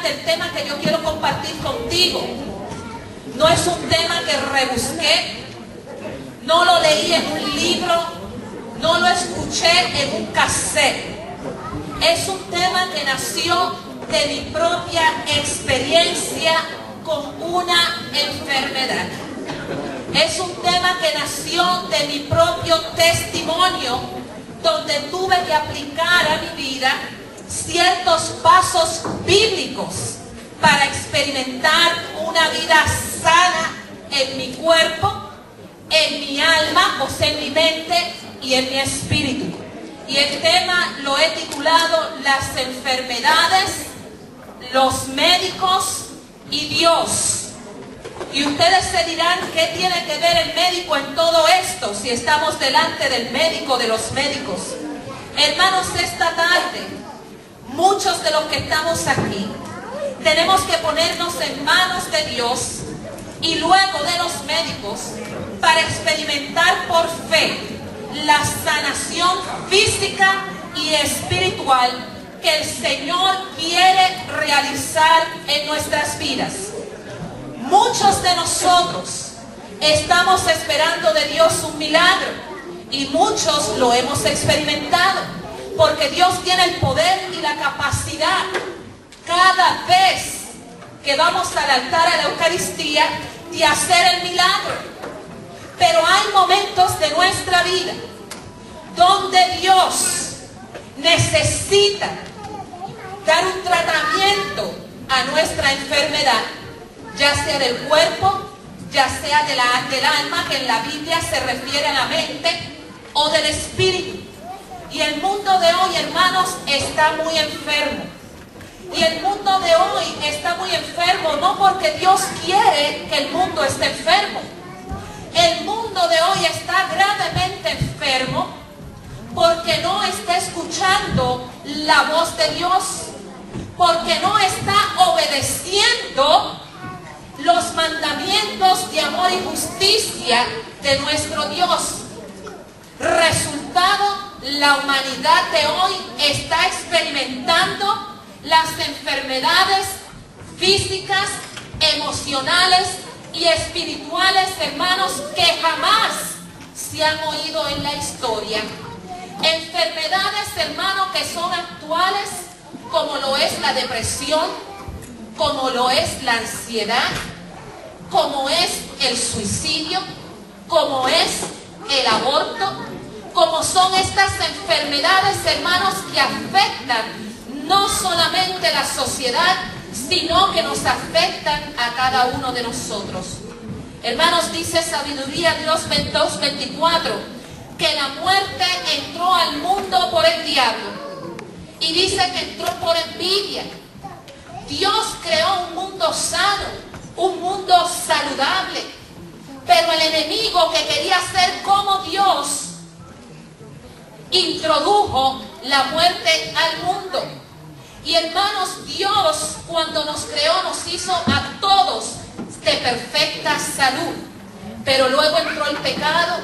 importante el tema que yo quiero compartir contigo. No es un tema que rebusqué, no lo leí en un libro, no lo escuché en un cassette. Es un tema que nació de mi propia experiencia con una enfermedad. Es un tema que nació de mi propio testimonio, donde tuve que aplicar a mi vida ciertos pasos bíblicos para experimentar una vida sana en mi cuerpo, en mi alma, o sea, en mi mente y en mi espíritu. Y el tema lo he titulado Las enfermedades, los médicos y Dios. Y ustedes se dirán, ¿qué tiene que ver el médico en todo esto si estamos delante del médico de los médicos? Hermanos, esta tarde, muchos de los que estamos aquí, tenemos que ponernos en manos de Dios y luego de los médicos para experimentar por fe la sanación física y espiritual que el Señor quiere realizar en nuestras vidas. Muchos de nosotros estamos esperando de Dios un milagro y muchos lo hemos experimentado, porque Dios tiene el poder y la capacidad cada vez que vamos al altar a la Eucaristía de hacer el milagro. Pero hay momentos de nuestra vida donde Dios necesita dar un tratamiento a nuestra enfermedad, ya sea del cuerpo, ya sea del alma, que en la Biblia se refiere a la mente, o del espíritu. Y el mundo de hoy, hermanos, está muy enfermo. Y el mundo de hoy está muy enfermo no porque Dios quiere que el mundo esté enfermo. El mundo de hoy está gravemente enfermo porque no está escuchando la voz de Dios, porque no está obedeciendo los mandamientos de amor y justicia de nuestro Dios. Resultado, la humanidad de hoy está experimentando las enfermedades físicas, emocionales y espirituales, hermanos, que jamás se han oído en la historia. Enfermedades, hermanos, que son actuales, como lo es la depresión, como lo es la ansiedad, como es el suicidio, como es el aborto, como son estas enfermedades, hermanos, que afectan no solamente la sociedad, sino que nos afectan a cada uno de nosotros. Hermanos, dice Sabiduría Dios 22:24, que la muerte entró al mundo por el diablo, y dice que entró por envidia. Dios creó un mundo sano, un mundo saludable, pero el enemigo, que quería ser como Dios, introdujo la muerte al mundo. Y hermanos, Dios, cuando nos creó, nos hizo a todos de perfecta salud, pero luego entró el pecado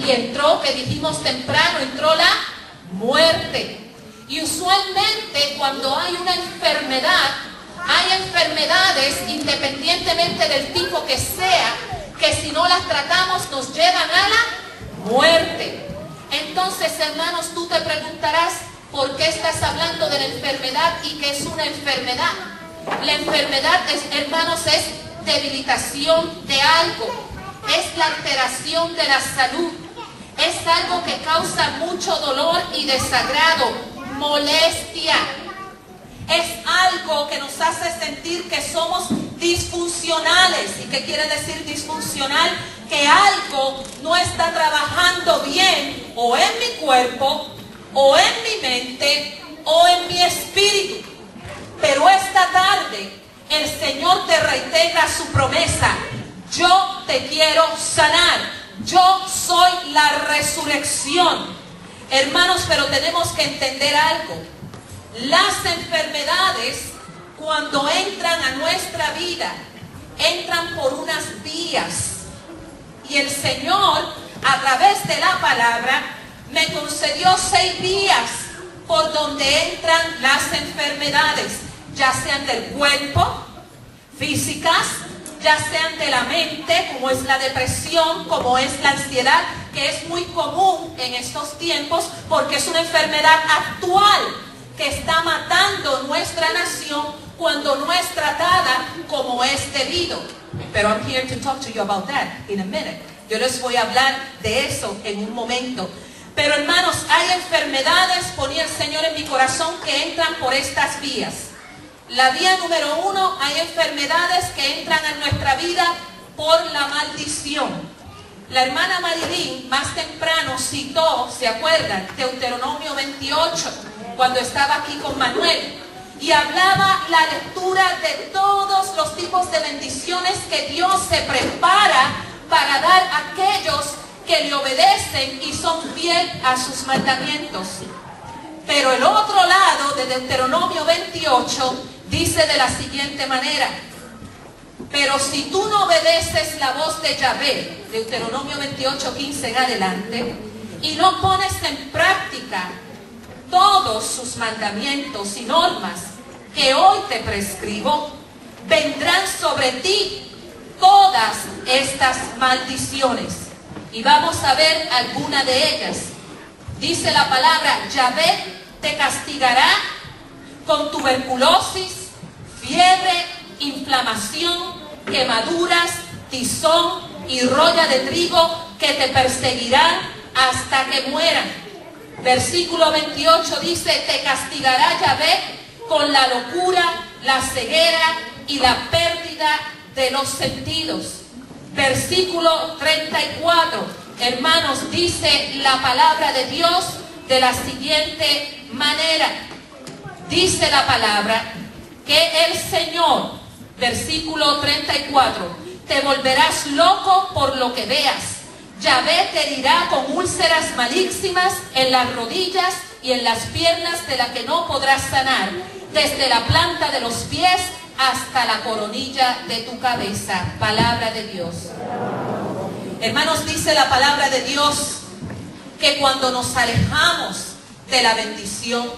y entró, que dijimos temprano, entró la muerte. Y usualmente cuando hay una enfermedad, hay enfermedades, independientemente del tipo que sea, que si no las tratamos nos llevan a la muerte. Entonces, hermanos, tú te preguntarás, ¿por qué estás hablando de la enfermedad y qué es una enfermedad? La enfermedad, hermanos, es debilitación de algo, es la alteración de la salud, es algo que causa mucho dolor y desagrado, molestia. Es algo que nos hace sentir que somos disfuncionales. ¿Y qué quiere decir disfuncional? Que algo no está trabajando bien, o en mi cuerpo, o en mi mente, o en mi espíritu. Pero esta tarde el Señor te reitera su promesa: yo te quiero sanar, yo soy la resurrección. Hermanos, pero tenemos que entender algo. Las enfermedades, cuando entran a nuestra vida, entran por unas vías. Y el Señor, a través de la palabra, me concedió 6 vías por donde entran las enfermedades. ya sean del cuerpo, físicas, ya sean de la mente, como es la depresión, como es la ansiedad, que es muy común en estos tiempos porque es una enfermedad actual que está matando nuestra nación cuando no es tratada como es debido. Pero I'm here to talk to you about that in a minute. Yo les voy a hablar de eso en un momento. Pero hermanos, hay enfermedades, ponía el Señor en mi corazón, que entran por estas vías. La vía número 1, hay enfermedades que entran en nuestra vida por la maldición. La hermana Marilyn más temprano citó, ¿se acuerdan? Deuteronomio 28, cuando estaba aquí con Manuel. Y hablaba la lectura de todos los tipos de bendiciones que Dios se prepara para dar a aquellos que le obedecen y son fieles a sus mandamientos. Pero el otro lado de Deuteronomio 28 dice de la siguiente manera: pero si tú no obedeces la voz de Yahvé, Deuteronomio 28:15 en adelante, y no pones en práctica todos sus mandamientos y normas que hoy te prescribo, vendrán sobre ti todas estas maldiciones. Y vamos a ver alguna de ellas. Dice la palabra: Yahvé te castigará con tuberculosis, fiebre, inflamación, quemaduras, tizón y roya de trigo que te perseguirán hasta que mueran. Versículo 28 dice: te castigará Yahvé con la locura, la ceguera y la pérdida de los sentidos. Versículo 34, hermanos, dice la palabra de Dios de la siguiente manera. Dice la palabra que el Señor, versículo 34, te volverás loco por lo que veas. Yahvé te herirá con úlceras malísimas en las rodillas y en las piernas, de las que no podrás sanar, desde la planta de los pies hasta la coronilla de tu cabeza. Palabra de Dios. Hermanos, dice la palabra de Dios que cuando nos alejamos de la bendición,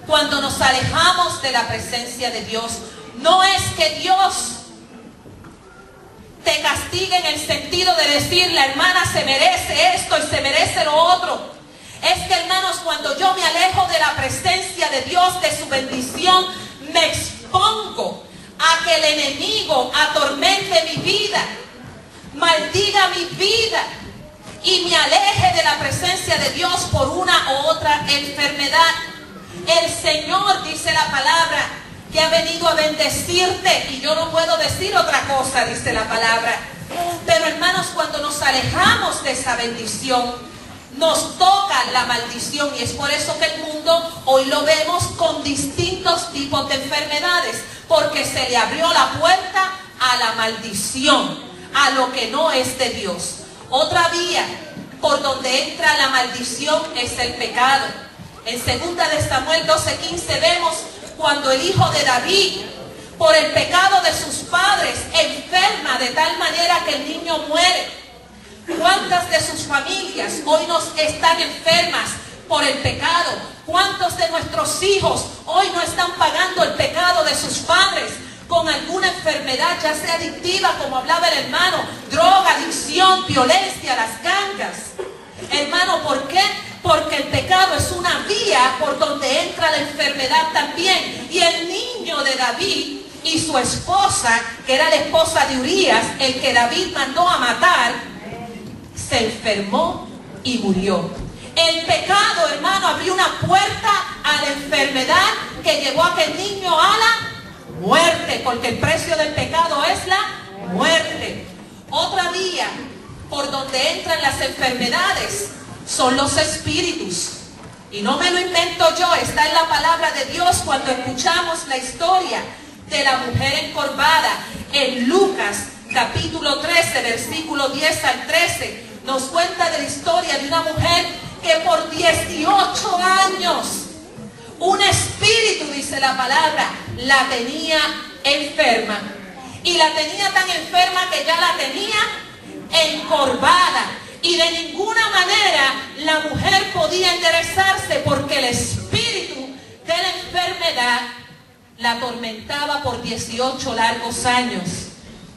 cuando nos alejamos de la presencia de Dios, no es que Dios te castigue en el sentido de decir: la hermana se merece esto y se merece lo otro. Es que, hermanos, cuando yo me alejo de la presencia de Dios, de su bendición, me expongo a que el enemigo atormente mi vida, maldiga mi vida y me aleje de la presencia de Dios por una u otra enfermedad. El Señor, dice la palabra, que ha venido a bendecirte, y yo no puedo decir otra cosa, dice la palabra. Pero, hermanos, cuando nos alejamos de esa bendición, nos toca la maldición, y es por eso que el mundo hoy lo vemos con distintos tipos de enfermedades, porque se le abrió la puerta a la maldición, a lo que no es de Dios. Otra vía por donde entra la maldición es el pecado. En 2 de Samuel 12:15 vemos cuando el hijo de David, por el pecado de sus padres, enferma de tal manera que el niño muere. ¿Cuántas de sus familias hoy nos están enfermas por el pecado? ¿Cuántos de nuestros hijos hoy no están pagando el pecado de sus padres con alguna enfermedad, ya sea adictiva, como hablaba el hermano, droga, adicción, violencia, las gangas? Hermano, ¿por qué? Porque el pecado es una vía por donde entra la enfermedad también. Y el niño de David y su esposa, que era la esposa de Urías, el que David mandó a matar, se enfermó y murió. El pecado, hermano, abrió una puerta a la enfermedad que llevó a aquel niño a la muerte, porque el precio del pecado es la muerte. Otra vía por donde entran las enfermedades son los espíritus. Y no me lo invento yo, está en la palabra de Dios cuando escuchamos la historia de la mujer encorvada en Lucas capítulo 13, versículo 10 al 13. Nos cuenta de la historia de una mujer que por 18 años un espíritu, dice la palabra, la tenía enferma. Y la tenía tan enferma que ya la tenía encorvada. Y de ninguna manera la mujer podía enderezarse porque el espíritu de la enfermedad la atormentaba por 18 largos años.